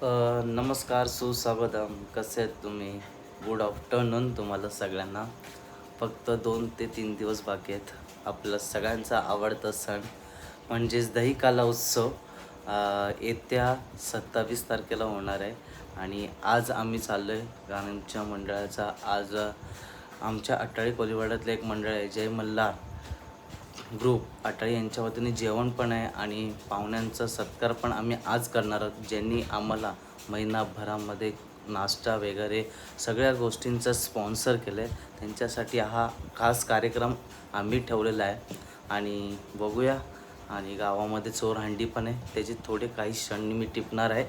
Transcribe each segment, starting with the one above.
नमस्कार, सुस्वागतम. कसे आहेत तुम्ही? गुड आफ्टरनून तुम्हाला सगळ्यांना. फक्त 2 ते 3 दिवस बाकी आहेत. आपला सगळ्यांचा आवडता सण म्हणजेच दही काला उत्सव येत्या 27 तारखेला होणार आहे. आणि आज आम्ही चाललो आहे गाण्यांच्या मंडळाचा. आज आमच्या अटाळी कोलीवाड्यातलं एक मंडळ आहे, जय मल्हार ग्रुप अटाळी यांच्या वतीने जेवण पण आहे आणि पाहुण्यांचा सत्कार पण आम्ही आज करणार आहोत. ज्यांनी आम्हाला महिनाभरामध्ये नाश्ता वगैरे सगळ्या गोष्टींचं स्पॉन्सर केलं आहे, त्यांच्यासाठी हा खास कार्यक्रम आम्ही ठेवलेला आहे. आणि बघूया. आणि गावामध्ये चोरहंडी पण आहे, त्याचे थोडे काही क्षण मी टिपणार आहे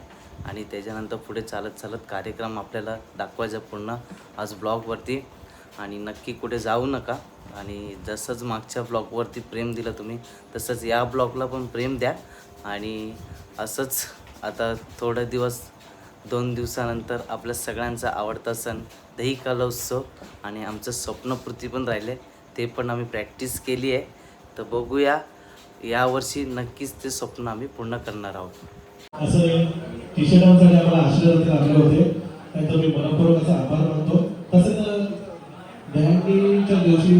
आणि त्याच्यानंतर पुढे चालत चालत कार्यक्रम आपल्याला दाखवायचा पूर्ण आज ब्लॉगवरती. आणि नक्की कुठे जाऊ नका. आणि जसंच मागच्या ब्लॉगवरती प्रेम दिलं तुम्ही, तसंच या ब्लॉगला पण प्रेम द्या. आणि असंच आता थोडे दिवस 2 दिवसानंतर आपल्या सगळ्यांचा आवडता सण दही काला उत्सव आणि आमचं स्वप्नपूर्ती पण राहिले, ते पण आम्ही प्रॅक्टिस केली आहे. तर बघूया, यावर्षी नक्कीच ते स्वप्न आम्ही पूर्ण करणार आहोत. असं टी-शर्टांसाठी आम्हाला आशीर्वाद लागले होते, त्याचा मी मनपूर्वक असा आभार मानतो. तसंच दहीहंडीच्या दिवशी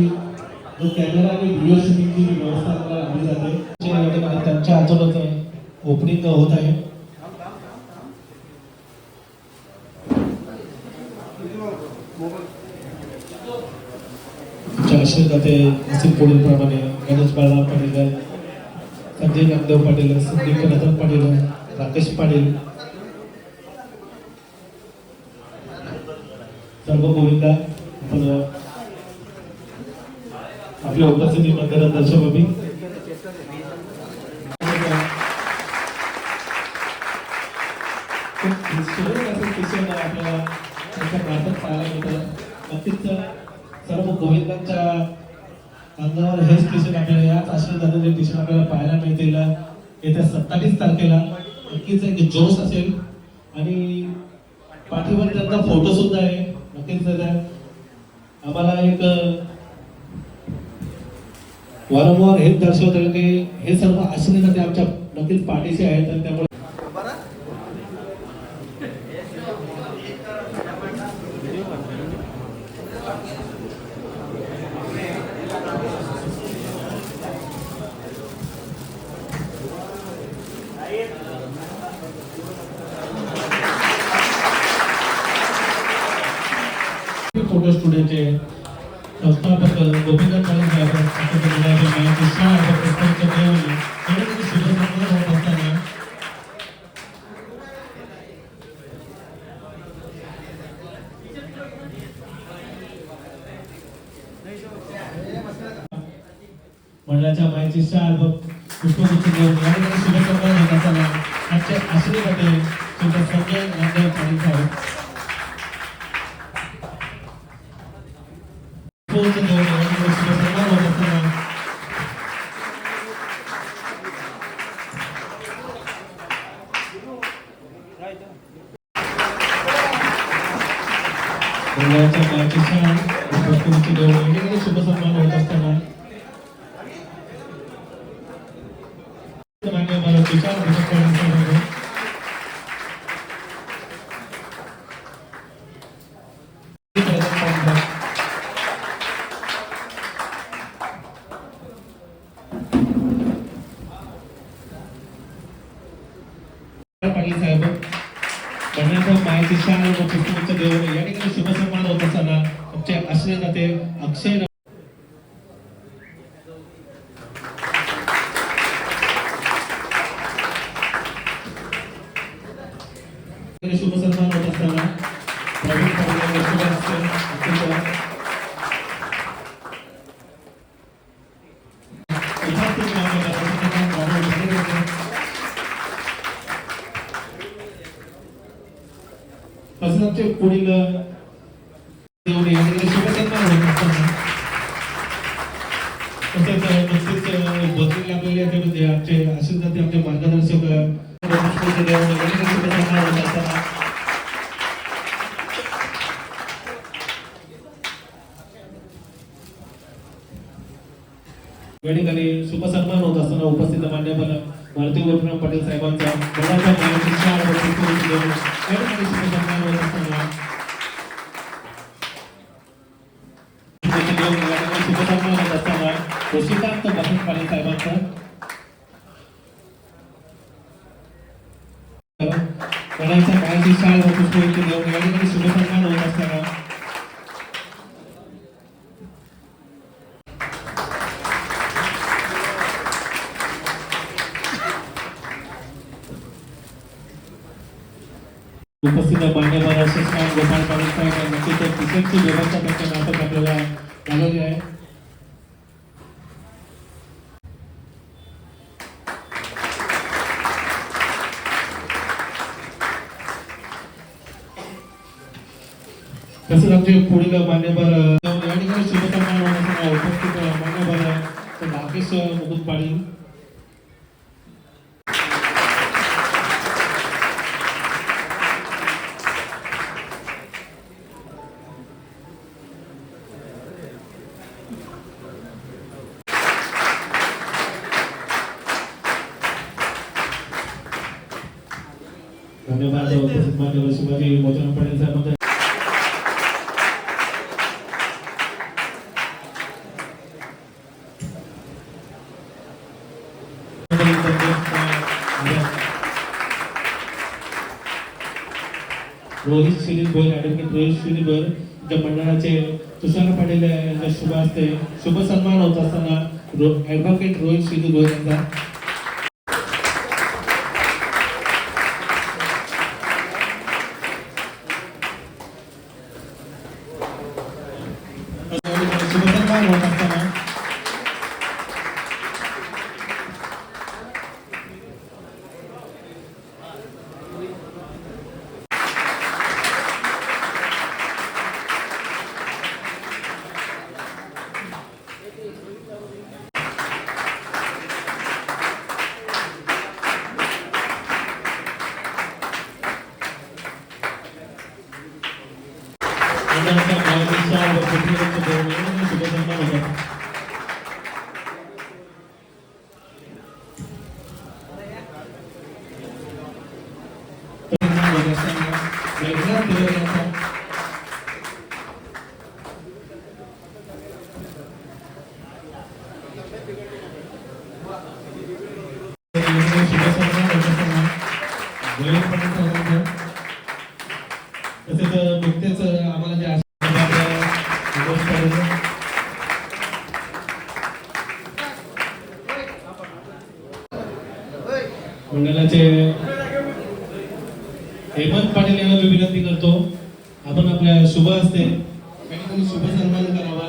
जो कॅमेरा आणि व्हिडिओ शूटिंगची व्यवस्था आम्हाला लावली जाते, त्यांच्या हातूनच ओपनिंग होत आहे. आशीर्वादाते असे पुढील प्रमाणे गणेश बाळराव पाटील, संजय नामदेव पाटील, संदीप रतन पाटील, राकेश पाटील, सर्व गोविंदा आपल्या उपस्थिती मध्ये दर्शक आपल्याला त्यांच्या भारतात पाहायला मिळतं. नक्कीच सर्व गोविंदांच्या अंगावर हेच टी शर्ट आपल्याला, याच आशीर्वादाचे टी शर्ट आपल्याला पाहायला मिळतील येत्या 27 तारखेला. नक्कीच एक जोश असेल आणि पाठीवर त्यांचा फोटो सुद्धा आहे. नक्कीच आम्हाला एक वारंवार हेच दर्शवत आहे की हे सर्व आशीर्वाद आमच्या नक्कीच पाठीशी आहेत. आणि त्यामुळे फोटो स्टुडिओचे संस्थापक गोपीनाथ पाटील साहेब, मंडळाच्या माहिती शाळ पुष्पगुच्छ देऊन या ठिकाणी शुभसन्मान होत असताना आजचे आशीर्वाद संजय नामदेव पाटील साहेब शुभ सन्मान होत असताना पाटील साहेब करण्याचा माहिती शाळा व पुस्तकांच्या देवाने या ठिकाणी शुभ सन्मान होत असताना आमचे आशीर्वादाते अक्षय शुभ सन्मान होत असताना प्रवीण आमचे पुढील देवडे या ठिकाणी शुभ सन्मान होत असताना तसेच नुकतेच बदली लागलेले आमचे आशीर्वाद आमचे मार्गदर्शक शुभ सन्मान होत असताना या ठिकाणी शुभ सन्मान होत असताना उपस्थित मान्यवर भारती गोपीनाथ पाटील साहेबांचा देऊन या ठिकाणी शुभसन्मान होत असताना शुभसन्मान होत असताना ऋषिकांत बसंत पाटील साहेबांचा वडिलांच्या पायाची शाल व पुष्पवृष्टी देऊन या ठिकाणी शुभसन्मान होत असताना उपस्थित मान्यवर अशोकराव गोपाळ पाटील साहेब यांची तर तिकीटची व्यवस्था त्यांच्या मार्फत आपल्याला झालेली आहे. तसेच आमचे पुढील मान्यवर या ठिकाणी शुभसन्मान होण्यासाठी उपस्थित मान्यवर राकेश मुकुंद पाटील धन्यवाद. उपस्थित मान्यवर शिवाजी मोचन पाटील साहेब रोहित शिरीभर ॲडव्होकेट रोहित शिरीभर ज्या मंडळाचे तुषार पाटील यांच्या शुभ हस्ते शुभ सन्मान होत असताना ॲडव्होकेट रोहित शिरीभर यांचा शुभ सन्मान होत असताना तसेच नुकतेच आम्हाला जे मंडळाचे हेमंत पाटील यांना मी विनंती करतो आपण आपल्या शुभ हस्ते काही शुभ सन्मान करावा.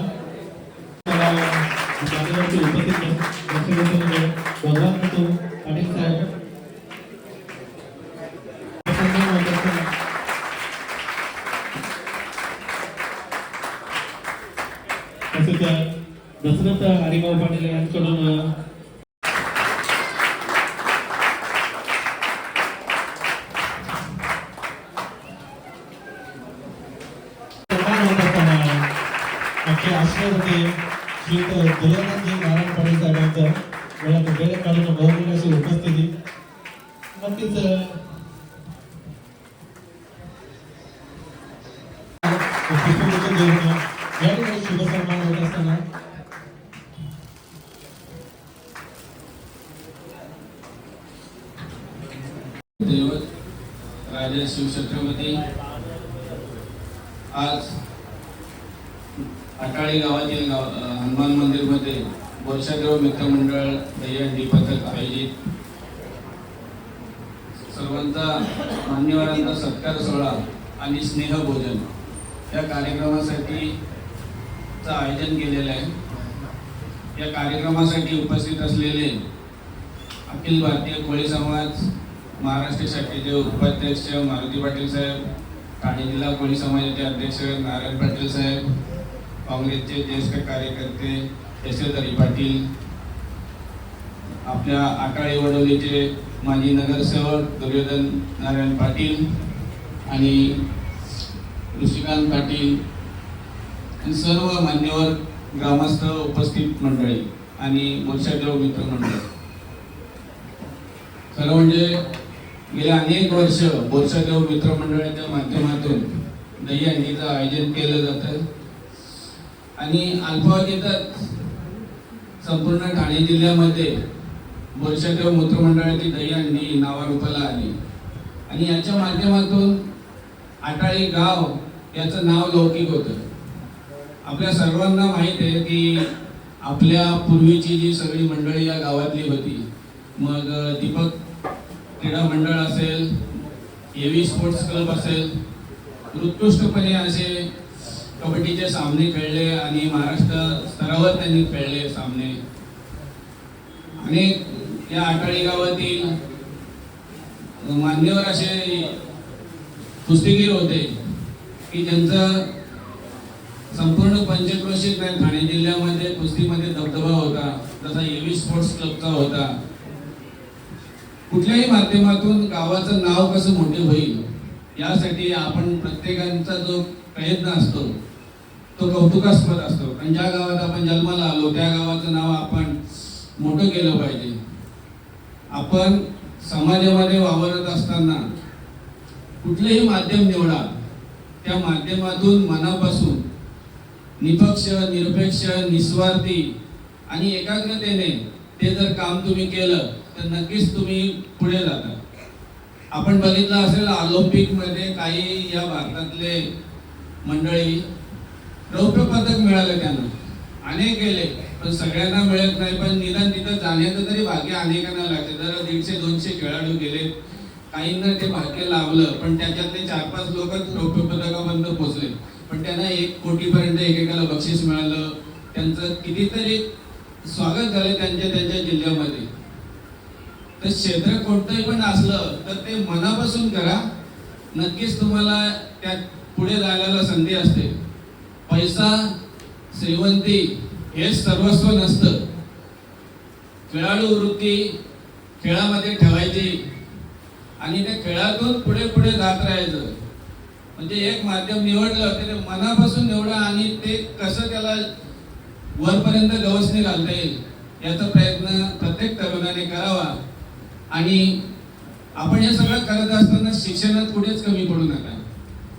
उपस्थित भगवान पाटील साहेब तसेच दशरथ हरिभाऊ पाटील यांच्याकडून आशीर्वाद होते श्री दुर्गाजी नारायण पाटील साहेबांचं मला वेळ काढून बहुमूल्य अशी उपस्थिती नक्कीच या ठिकाणी शुभ सन्मान होत असताना दैवत राजा शिवछत्रपती आज आटाळी गावातील हनुमान मंदिर मध्ये वर्षादेव मित्रमंडळ दहीहंडी पथक आयोजित सर्वांचा मान्यवरांचा सत्कार सोहळा आणि स्नेहभोजन या कार्यक्रमासाठी आयोजन केलेलं आहे. या कार्यक्रमासाठी उपस्थित असलेले अखिल भारतीय कोळी समाज महाराष्ट्र शाखेचे उपाध्यक्ष मारुती पाटील साहेब, ठाणे जिल्हा कोळी समाजाचे अध्यक्ष नारायण पाटील साहेब, काँग्रेसचे ज्येष्ठ कार्यकर्ते यशोधरी पाटील, आपल्या आटाळी वडोलीचे माजी नगरसेवक दुर्योधन नारायण पाटील आणि ऋषिकांत पाटील आणि सर्व मान्यवर ग्रामस्थ उपस्थित मंडळी आणि मोर्चादेव मित्रमंडळ. खरं म्हणजे गेल्या अनेक वर्ष बोरसदेव मित्रमंडळाच्या माध्यमातून दहीहंडीचं आयोजन केलं जातं आणि अल्पावधीतच संपूर्ण ठाणे जिल्ह्यामध्ये बोरसदेव मित्रमंडळाची दहीहंडी नावारूपाला आली आणि याच्या माध्यमातून आटाळी गाव याचं नाव लौकिक होतं. आपल्या सर्वांना माहीत आहे की आपल्या पूर्वीची जी सगळी मंडळी या गावातली होती, मग दीपक क्रीडा मंडळ असेल, एव्ही स्पोर्ट्स क्लब असेल, उत्कृष्टपणे असे कबड्डीचे सामने खेळले आणि महाराष्ट्र स्तरावर त्यांनी खेळले सामने. अनेक या आटाळी गावातील मान्यवर असे कुस्तीगीर होते की ज्यांचं संपूर्ण पंचक्रोशीत नाही ठाणे जिल्ह्यामध्ये कुस्तीमध्ये दबदबा होता, जसा एव्ही स्पोर्ट्स क्लबचा होता. कुठल्याही माध्यमातून गावाचं नाव कसं मोठे होईल यासाठी आपण प्रत्येकाचा जो प्रयत्न असतो तो कौतुकास्पद असतो. कारण ज्या गावात आपण जन्माला आलो त्या गावाचं नाव आपण मोठं केलं पाहिजे. आपण समाजामध्ये वावरत असताना कुठलेही माध्यम निवडा, त्या माध्यमातून मनापासून निपक्ष, निरपेक्ष, निस्वार्थी आणि एकाग्रतेने ते जर काम तुम्ही केलं तर नक्कीच तुम्ही पुढे जाता. आपण बघितलं असेल ऑलिम्पिकमध्ये काही या भारतातले मंडळी रौप्य पदक मिळालं त्यांना, अनेक गेले पण सगळ्यांना मिळत नाही. पण निदान तिथं जाण्याचं तरी भाग्य अनेकांना लागते. जर 150-200 खेळाडू गेले, काहींना ते भाग्य लाभलं पण त्याच्यातले 4-5 लोकच रौप्य पदकापर्यंत पोहोचले. पण त्यांना 1 कोटीपर्यंत एकेकाला बक्षीस मिळालं. त्यांचं कितीतरी स्वागत झालं त्यांच्या जिल्ह्यामध्ये. तर क्षेत्र कोणतंही पण असलं तर ते मनापासून करा, नक्कीच तुम्हाला त्यात पुढे जायला संधी असते. पैसा, श्रीमंती हे सर्वस्व नसतं. खेळाडू वृत्ती खेळामध्ये ठेवायची आणि त्या खेळातून पुढे पुढे जात राहायचं. म्हणजे एक माध्यम निवडलं ते मनापासून निवडा आणि ते कसं त्याला वरपर्यंत गवसणी घालता येईल याचा प्रयत्न प्रत्येक तरुणाने करावा. आणि आपण हे सगळं करत असताना शिक्षणात कुठेच कमी पडू नका.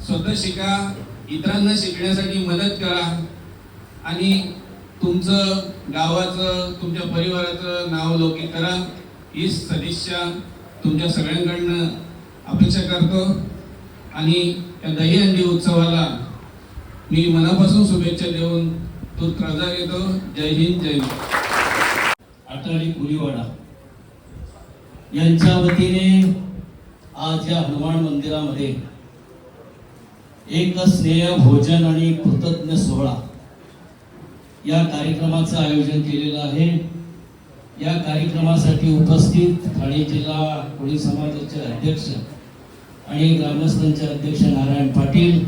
स्वतः शिका, इतरांना शिकण्यासाठी मदत करा आणि तुमचं गावाचं, तुमच्या परिवाराचं नाव लौकिक करा. ही सदिच्छा तुमच्या सगळ्यांकडनं अपेक्षा करतो आणि या दहीहंडी उत्सवाला मी मनापासून शुभेच्छा देऊन तूर्त रजा घेतो. जय हिंद, जय महाराष्ट्र. आटाळी कुलीवाडा यांच्या वतीने आज या हनुमान मंदिरामध्ये एक स्नेह भोजन आणि कृतज्ञ सोहळा या कार्यक्रमाचं आयोजन केलेलं आहे. या कार्यक्रमासाठी उपस्थित ठाणे जिल्हा कोळी समाजाचे अध्यक्ष आणि ग्रामस्थांचे अध्यक्ष नारायण पाटील,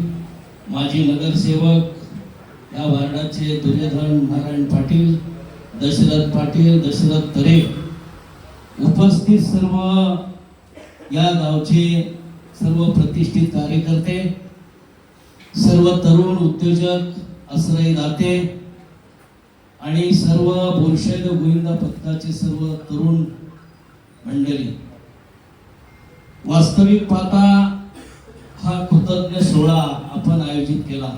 माजी नगरसेवक या वार्डाचे दुर्योधन नारायण पाटील, दशरथ तरे, उपस्थित सर्व या गावचे सर्व प्रतिष्ठित कार्यकर्ते, सर्व तरुण उद्योजक, आश्रय दाते आणि सर्व बोरशेद गोविंदा पथकाचे सर्व तरुण मंडळी. वास्तविक पाहता हा कृतज्ञ सोहळा आपण आयोजित केला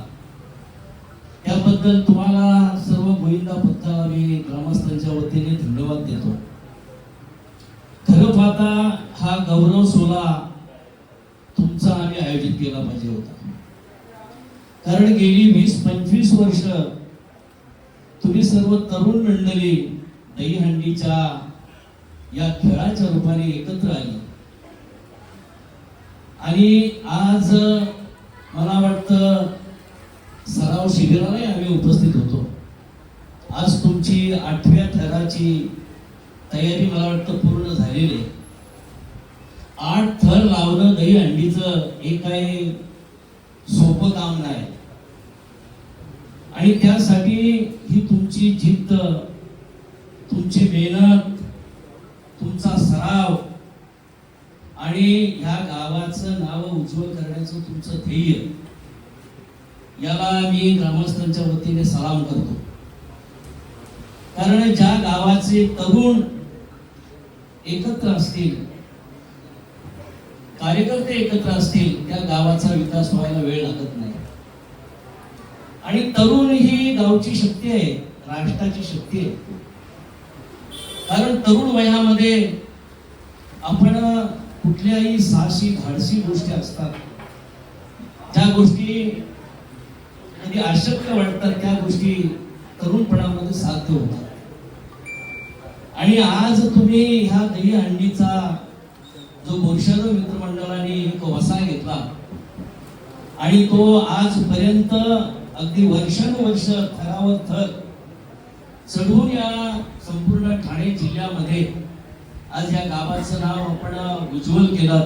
त्याबद्दल तुम्हाला सर्व गोविंदा पथकाला मी ग्रामस्थांच्या वतीने धन्यवाद देतो. खरं पाहता हा गौरव सोहळा तुमचा आम्ही आयोजित केला पाहिजे होता. कारण गेली 20-25 वर्ष तुम्ही सर्व तरुण मंडळी दहीहंडीच्या या खेळाच्या रूपाने एकत्र आली आणि आज मला वाटतं सराव शिबिरालाही आम्ही उपस्थित होतो. आज तुमची 8व्या थराची तयारी मला वाटतं पूर्ण झालेली आहे. 8 थर लावणं दहीहंडीचं हे काही सोपं काम नाही आणि त्यासाठी ही तुमची जिद्द, तुमची मेहनत, तुमचा सराव आणि ह्या गावाचं नाव उज्ज्वल करण्याचं तुमचं ध्येय, याला मी ग्रामस्थांच्या वतीने सलाम करतो. कारण ज्या गावाचे तरुण एकत्र असतील कार्यकर्ते एकत्र असतील त्या गावाचा विकास व्हायला वेळ लागत नाही. आणि तरुण ही गावची शक्ती आहे, राष्ट्राची शक्ती आहे. कारण तरुण वयामध्ये आपण कुठल्याही साहसी धाडसी गोष्टी असतात, ज्या गोष्टी कधी अशक्य वाटतात त्या गोष्टी तरुणपणामध्ये साध्य होतात. आणि आज तुम्ही ह्या दहीहंडीचा जो बोरशाद मित्रमंडळाने एक वसा घेतला आणि तो आजपर्यंत अगदी वर्षानुवर्ष थरावर थर चढवून या संपूर्ण ठाणे जिल्ह्यामध्ये आज या गावाचं नाव आपण उज्ज्वल केलं,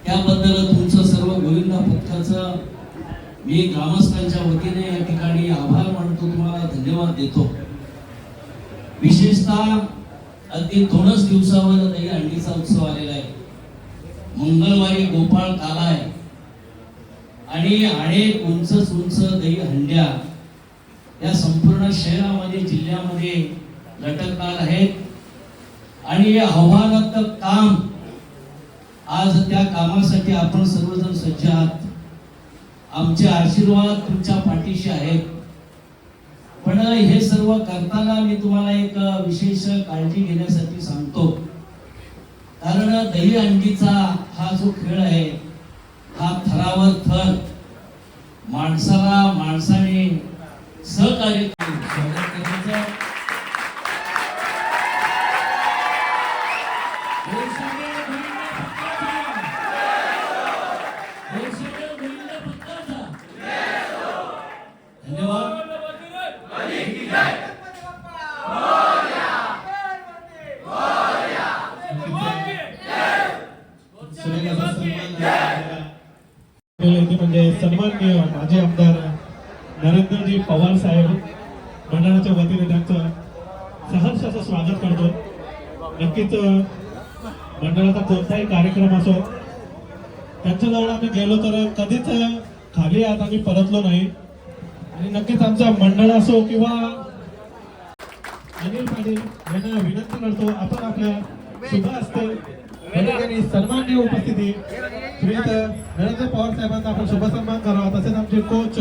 त्याबद्दल तुमचं सर्व गोविंदा पथकाचं मी ग्रामस्थांच्या वतीने या ठिकाणी आभार मानतो, तुम्हाला धन्यवाद देतो. विशेषतः अगदी 2च दिवसावर दहीहंडीचा उत्सव आलेला आहे. मंगळवारी गोपाळ काला आहे आणि अनेक उंच उंच दहीहंड्या या संपूर्ण शहरामध्ये जिल्ह्यामध्ये लटकणार आहेत. आणि हे आव्हानात्मक काम, आज त्या कामासाठी आपण सर्वजण सज्ज आहात. आमचे आशीर्वाद तुमच्या पाठीशी आहेत. पण हे सर्व करताना मी तुम्हाला एक विशेष काळजी घेण्यासाठी सांगतो. कारण दहीहंडीचा हा जो खेळ आहे हा थरावर थर माणसाला माणसाने सहकार्य धन्यवाद. म्हणजे सन्माननीय माजी आमदार नरेंद्रजी पवार साहेब मंडळाच्या वतीने त्यांचं सहर्ष असं स्वागत करतो. नक्कीच मंडळाचा कोणताही कार्यक्रम असो त्यांच्याजवळ आम्ही गेलो तर कधीच खाली आत आम्ही परतलो नाही. आणि नक्कीच आमचा मंडळ असो किंवा अनिल पाटील यांना विनंती करतो आपण आपल्या शुभ हस्ते सन्माननीय उपस्थिती श्रीयुत नरेंद्र पवार साहेबांचा आपण शुभ सन्मान करावा. तसेच आमचे कोच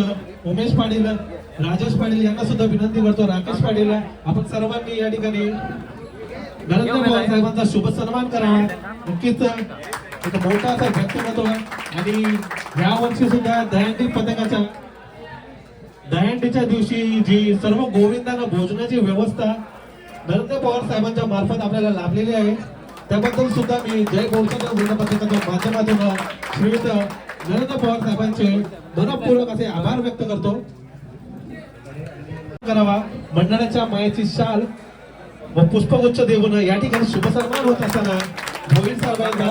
उमेश पाटील, राजेश पाटील यांना सुद्धा विनंती करतो. राकेश पाटील आपण सर्वांनी या ठिकाणी नरेंद्र पवार साहेबांचा शुभ सन्मान करावा. नक्कीच एक मोठा असा व्यक्तिमत्व आणि या वर्षी सुद्धा दहीहंडी पथकाच्या दहीहंडीच्या दिवशी जी सर्व गोविंदांना भोजनाची व्यवस्था नरेंद्र पवार साहेबांच्या मार्फत आपल्याला लाभलेली आहे, त्याबद्दल सुद्धा मी जय गोविंद पथकाच्या माध्यमातून श्रीयुत नरेंद्र पवार साहेबांचे मनपूर्वक असे आभार व्यक्त करतो. करावा. मंडळाच्या मायेची शाल व पुष्पगुच्छ देऊन या ठिकाणी शुभ सन्मान होत असताना भोईर साहेबांचा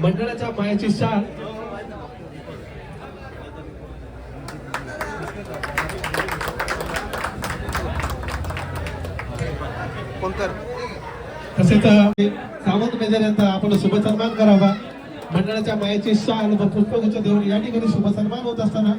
मंडळाच्या मायेची शाल तसेच सावंत मेजर यांचा आपण शुभ सन्मान करावा. मंडळाच्या मायेची शाल व पुष्पगुच्छ देऊन या ठिकाणी शुभ सन्मान होत असताना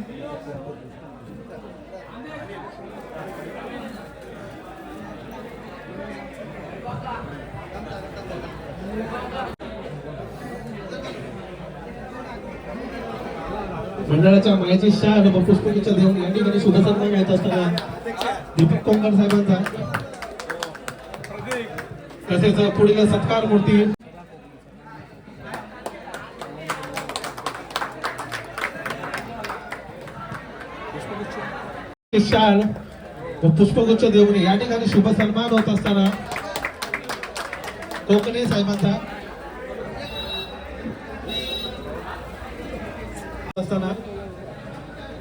मंडळाच्या मायेची शाल व पुष्पगुच्छ देऊन या ठिकाणी शुभ सन्मान घेत असताना दीपक कोंकर साहेबांचा तसेच पुढील सत्कार मूर्ती शाल व पुष्पगुच्छ देऊन या ठिकाणी शुभ सन्मान होत असताना कोकणे साहेबांचा असताना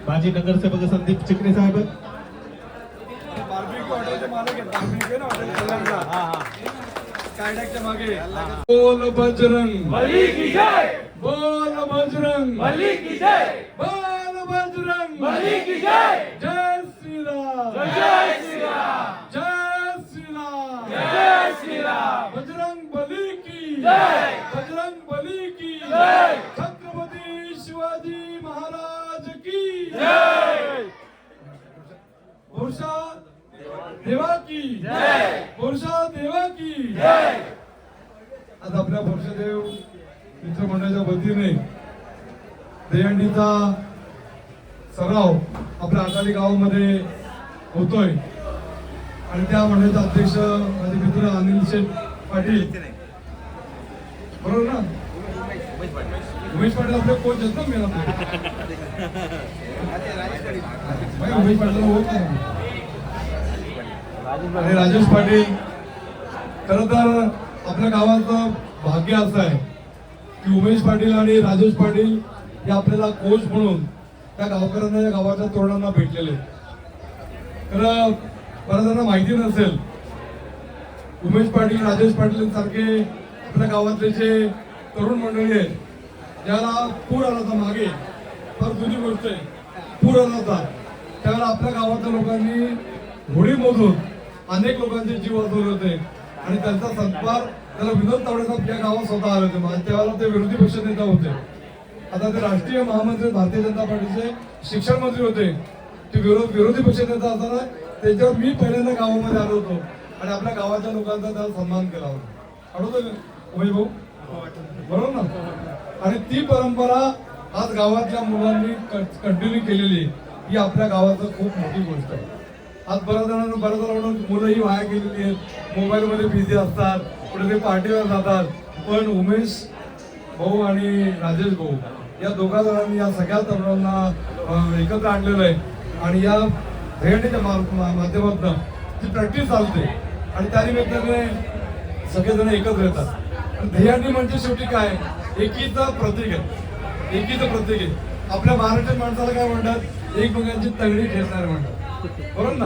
माजी नगरसेवक संदीप चिकणे साहेब बोल बजरंग बली की जय, बोल बजरंग बली की जय, बोल बजरंग बली की जय. जय श्री राम, जय श्री राम, जय श्री राम, जय श्री राम. बजरंग बली की जय, बजरंग बली की जय. छत्रपती शिवाजी महाराज की जय. पुरुषा देवा की जय, पुरुषा देवा की आपल्या पक्षदेव मित्रमंडळाच्या वतीने दहीहंडीचा सराव आपल्या आटाली गावामध्ये होतोय आणि त्या मंडळाचे अध्यक्ष माझे मित्र अनिल शेठ पाटील, बरोबर ना? उमेश पाटील आपले कोच आहेत ना मेन आपले उमेश पाटील होत नाही आणि राजेश पाटील. खरं तर आपल्या गावाचं भाग्य असं आहे की उमेश पाटील आणि राजेश पाटील हे आपल्याला कोच म्हणून त्या गावकऱ्यांना या गावाच्या तोरणांना भेटलेले. खरं बऱ्याच जणांना माहिती नसेल, उमेश पाटील राजेश पाटील सारखे आपल्या गावातले जे तरुण मंडळी आहेत, ज्याला पूर आला होता मागे, फार जुनी गोष्ट आहे, पूर आला होता त्यावेळेला आपल्या गावातल्या लोकांनी होडीमधून अनेक लोकांचे जीव वाचवले होते आणि त्यांचा सत्कार त्याला विनोद तावडे साहेब या गावात स्वतः आले होते. त्यावेळेला ते विरोधी पक्ष नेता होते, आता ते राष्ट्रीय महामंत्री भारतीय जनता पार्टीचे शिक्षण मंत्री होते. ते विरोधी पक्ष नेता असताना त्याच्यावर मी पहिल्यांदा गावामध्ये आलो होतो आणि आपल्या गावाच्या लोकांचा त्याला सन्मान केला होता. आठवतं उमेश भाऊ? बरोबर ना? आणि ती परंपरा आज गावातल्या मुलांनी कंटिन्यू केलेली ही आपल्या गावाचं खूप मोठी गोष्ट आहे. आज बऱ्याच जणांना मुलंही वाया गेलेली आहेत, मोबाईलमध्ये बिझी असतात, कुठे ते पार्टीवर जातात. पण उमेश भाऊ आणि राजेश भाऊ या दोघा जणांनी या सगळ्या तरुणांना एकत्र आणलेलं आहे आणि या दहीहंडीच्या माध्यमातून ती प्रॅक्टिस चालते आणि त्यानिमित्ताने सगळेजण एकत्र येतात. आणि दहीहंडी म्हणजे शेवटी काय, एकीचं प्रतीक आहे, एकीचं प्रतीक आहे. आपल्या महाराष्ट्रीयन माणसाला काय म्हणतात, एकमेकांची तगडी खेळणारे म्हणतात, बरोबर ना?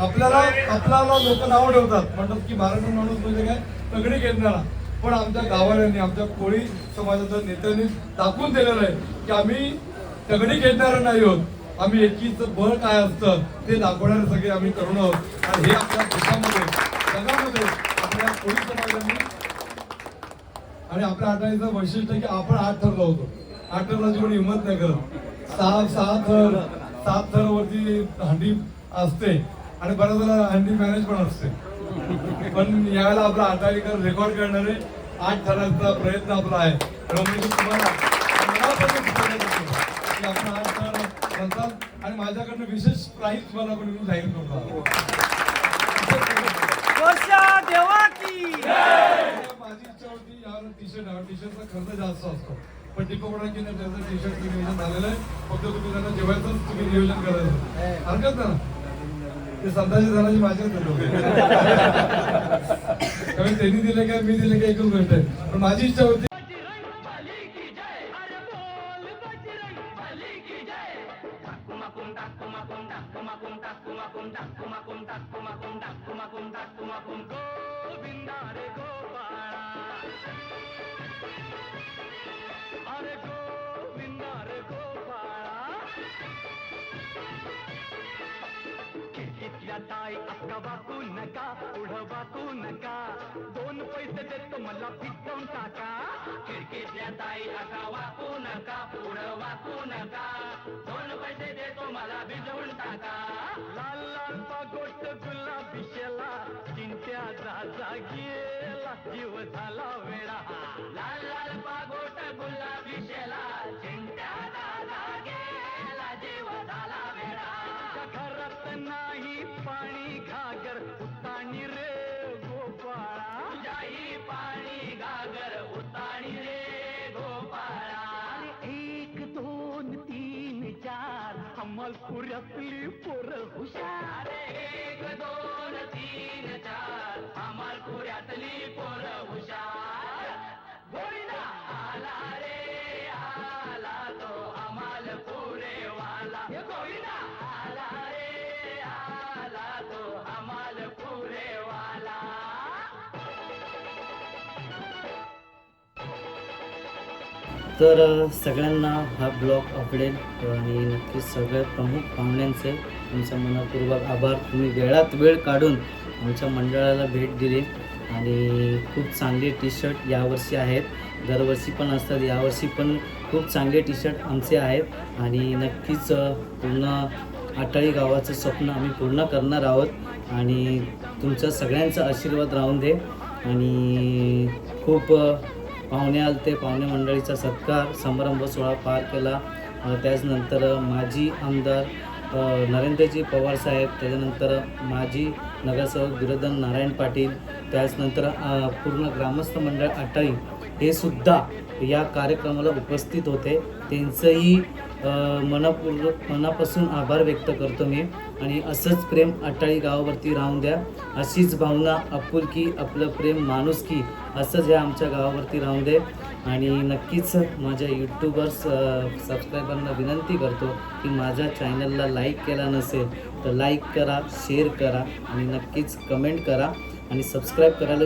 आपल्याला लोक नाव ठेवतात, म्हणतात की महाराष्ट्रीयन माणूस म्हणजे काय, तगडी खेळणारा. पण आमच्या गावाल्यांनी, आमच्या कोळी समाजाच्या नेत्यांनी दाखवून दिलेलं आहे की आम्ही तगडी खेळणारे नाही आहोत, आम्ही एकीचं बळ काय असतं ते दाखवणारे सगळे आम्ही तरुण आहोत. आणि हे आपल्या देशामध्ये जगामध्ये आपल्या कोळी समाजाने आणि आपल्या आटाळीचं वैशिष्ट्य की आपण 8 थर लावतो. 8 थरला कोणी हिंमत नाही करत. 7 थर वरती हंडी असते आणि बऱ्याच वेळा हंडी मॅनेज पण असते. पण यावेळेला आपला आटाळीकर रेकॉर्ड करणारे 8 थरांचा प्रयत्न आपला आहे. म्हणजे तुम्हाला आपण 8 थर म्हणतात आणि माझ्याकडनं विशेष प्राईज तुम्हाला पण मी जाहीर करतो. माझी इच्छा होती यावर टी-शर्टचा खर्च जास्त असतो, पण टिकोपणाची त्याचं टी-शर्टचं नियोजन झालेलं आहे. फक्त तुम्ही त्यांना जेवायचं तुम्ही नियोजन करायचं, हरकत ना. ते संताजी झाल्याची माझ्याच त्यामुळे त्यांनी दिले काय मी दिले काय एकच गोष्ट आहे. पण माझी इच्छा होती ताई अक्का वाकू नका, पुढं वाकू नका, 2 पैसे देतो मला पिटवून टाका. खिडकीतल्या ताई अक्का वाकू नका, पुढं वाकू नका, 2 पैसे देतो मला भिजवून टाका. लाल लाल पागोट गुलाबी शेला, चिंट्या जा गेला, जीव झाला वेडा. लाल लाल पागोट गुलाबी शेला, चिंट्या जा गेला, जीव झाला वेडा. घरात नाही पाणी घागर, उताणी रे गोपाळा, तुझ्याही पाणी घागर, उताणी रे गोपाळा. 1 2 3 4 अमलपुऱ्यातली पोरं हुशार. 1 2 3 4 अमलपुऱ्यातली पोरं हुशार. गोविंदा आला रे आला तो अमलपुरे वाला. गोविंदा आला रे आला तो अमलपुरे वाला. तर सगळ्यांना हा ब्लॉग आवडेल आणि नक्कीच सगळ्या प्रमुख पाहुण्यांचे तुमच्या मनपूर्वक आभार. तुम्ही वेळात वेळ काढून आमच्या मंडळाला भेट दिली आणि खूप चांगले टी-शर्ट यावर्षी आहेत, दरवर्षी पण असतात, यावर्षी पण खूप चांगले टी-शर्ट आमचे आहेत आणि नक्कीच पूर्ण आटाळी गावाचं स्वप्न आम्ही पूर्ण करणार आहोत आणि तुमच्या सगळ्यांचा आशीर्वाद राहून दे आणि खूप पाहुणे आलते, पाहुणे मंडळीचा सत्कार समारंभ सोहळा पार केला. त्याचनंतर माजी आमदार नरेंद्रजी पवार साहेब, त्याच्यानंतर माजी नगरसेवक बिरोधन नारायण पाटील, त्याचनंतर पूर्ण ग्रामस्थ मंडळ अटाई हे सुद्धा या कार्यक्रमाला उपस्थित होते. त्यांचंही मनापासून आभार व्यक्त करतो मी. आणि असंच प्रेम अटाळी गावावरती राहून द्या. अशीच भावना, आपुलकी, आपलं प्रेम, माणुसकी असंच ह्या आमच्या गावावरती राहून दे. आणि नक्कीच माझ्या यूट्यूबर्स सबस्क्रायबरना विनंती करतो की माझ्या चॅनलला लाईक केला नसेल तर लाईक करा, शेअर करा आणि नक्कीच कमेंट करा आणि सबस्क्राईब करायला